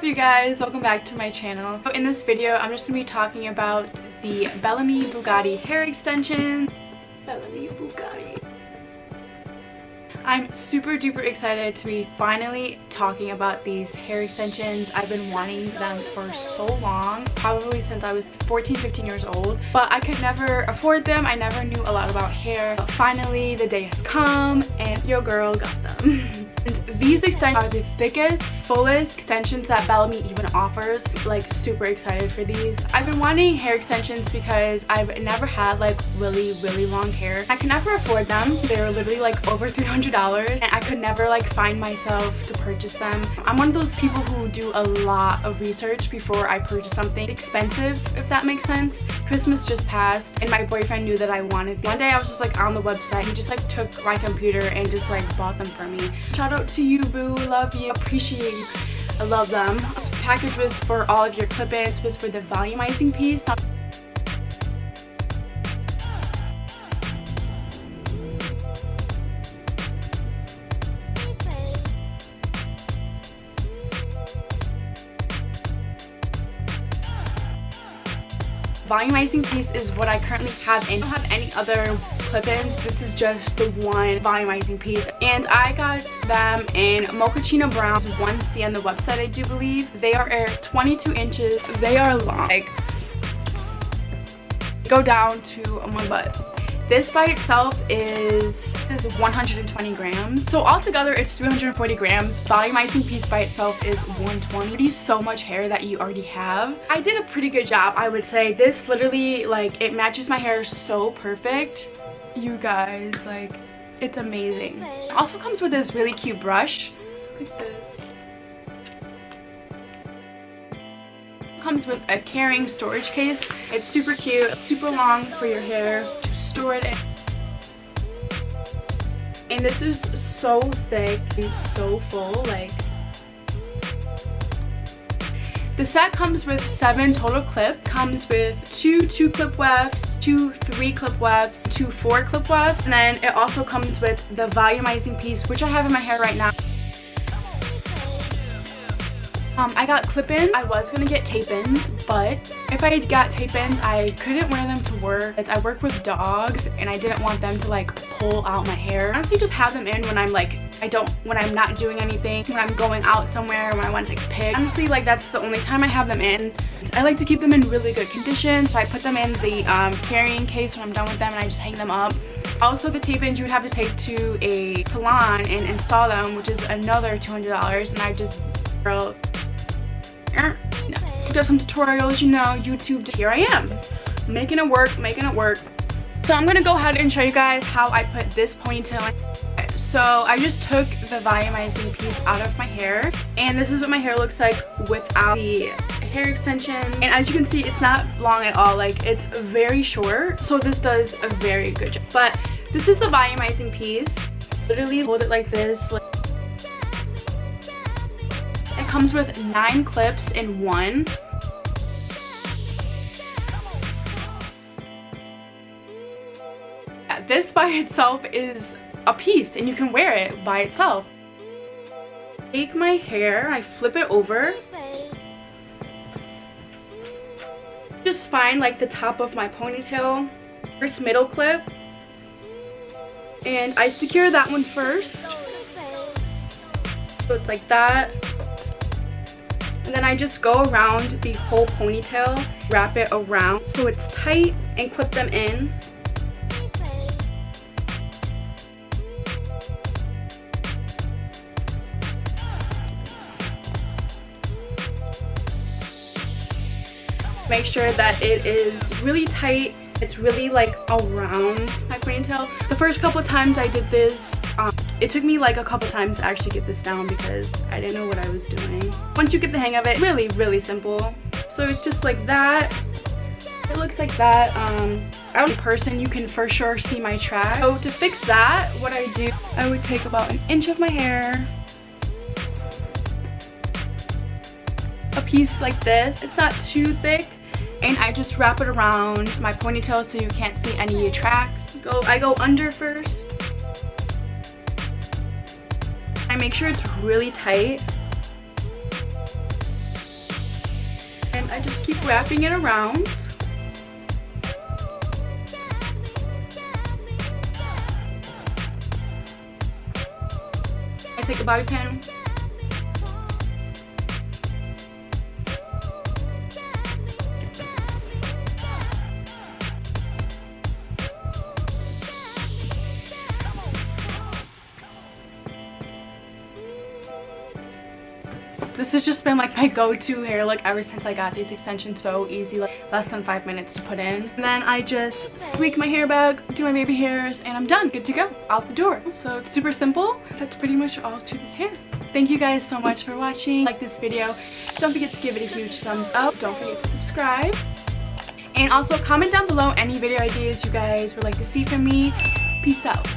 up, you guys? Welcome back to my channel. So in this video, I'm just gonna be talking about the Bellami-Boogati hair extension. Bellami-Boogati. I'm super duper excited to be finally talking about these hair extensions. I've been wanting them for so long, probably since I was 14-15 years old, but I could never afford them. I never knew a lot about hair, but finally the day has come and your girl got them. And these extensions are the thickest, fullest extensions that Bellami even offers. Like, super excited for these. I've been wanting hair extensions because I've never had like really long hair. I could never afford them. They were literally like over $300 and I could never like find myself to purchase them. I'm one of those people who do a lot of research before I purchase something expensive, if that makes sense. Christmas just passed and my boyfriend knew that I wanted them. One day I was just like on the website. He just like took my computer and just like bought them for me. Shout out to you, boo. Love you. Appreciate you. I love them. This package was for all of your clip-ins, was for the volumizing piece. Volumizing piece is what I currently have, and I don't have any other clip-ins. This is just the one volumizing piece, and I got them in mochaccino brown 1C on the website, I do believe. They are 22 inches. They are long. Like, go down to my butt. This by itself is 120 grams. So altogether it's 340 grams. Volumizing piece by itself is 120. You use so much hair that you already have. I did a pretty good job, I would say. This literally, like, it matches my hair so perfect. You guys, like, it's amazing. It also comes with this really cute brush. Look at this. Comes with a carrying storage case. It's super cute, super long for your hair to store it in. And this is so thick and so full. Like, the set comes with 7 total clips. Comes with 2 2-clip wefts, 2 3-clip wefts, 2 4-clip wefts, and then it also comes with the volumizing piece, which I have in my hair right now. I got clip-ins. I was gonna get tape-ins, but if I got tape-ins, I couldn't wear them to work. I work with dogs and I didn't want them to like pull out my hair. Honestly, just have them in when I'm like, when I'm not doing anything, when I'm going out somewhere, when I want to take a pic. Honestly, like, that's the only time I have them in. I like to keep them in really good condition, so I put them in the carrying case when I'm done with them and I just hang them up. Also, the tape-ins you would have to take to a salon and install them, which is another $200, and I just, girl, no. Looked up some tutorials, you know, YouTube. Here I am, making it work. So I'm gonna go ahead and show you guys how I put this ponytail in. So I just took the volumizing piece out of my hair, and this is what my hair looks like without the hair extension. And as you can see, it's not long at all. Like, it's very short, so this does a very good job. But this is the volumizing piece. Literally hold it like this. It comes with 9 clips in one. Yeah, this by itself is a piece and you can wear it by itself. Take my hair, I flip it over. Just find like the top of my ponytail, first middle clip, and I secure that one first. So it's like that. And then I just go around the whole ponytail, wrap it around so it's tight, and clip them in. Make sure that it is really tight. It's really like around my ponytail. The first couple times I did this, it took me like a couple times to actually get this down because I didn't know what I was doing. Once you get the hang of it, really simple. So it's just like that. It looks like that. Out in person, you can for sure see my track. So to fix that, what I do, I would take about 1 inch of my hair, a piece like this. It's not too thick, and I just wrap it around my ponytail so you can't see any tracks. I go under first. I make sure it's really tight. wrapping it around. I take a bobby pin. This has just been like my go-to hair look ever since I got these extensions. So easy, like less than 5 minutes to put in. And then I just squeak my hair back, do my baby hairs, and I'm done. Good to go, out the door. So it's super simple. That's pretty much all to this hair. Thank you guys so much for watching. Like this video, don't forget to give it a huge thumbs up. Don't forget to subscribe. And also comment down below any video ideas you guys would like to see from me. Peace out.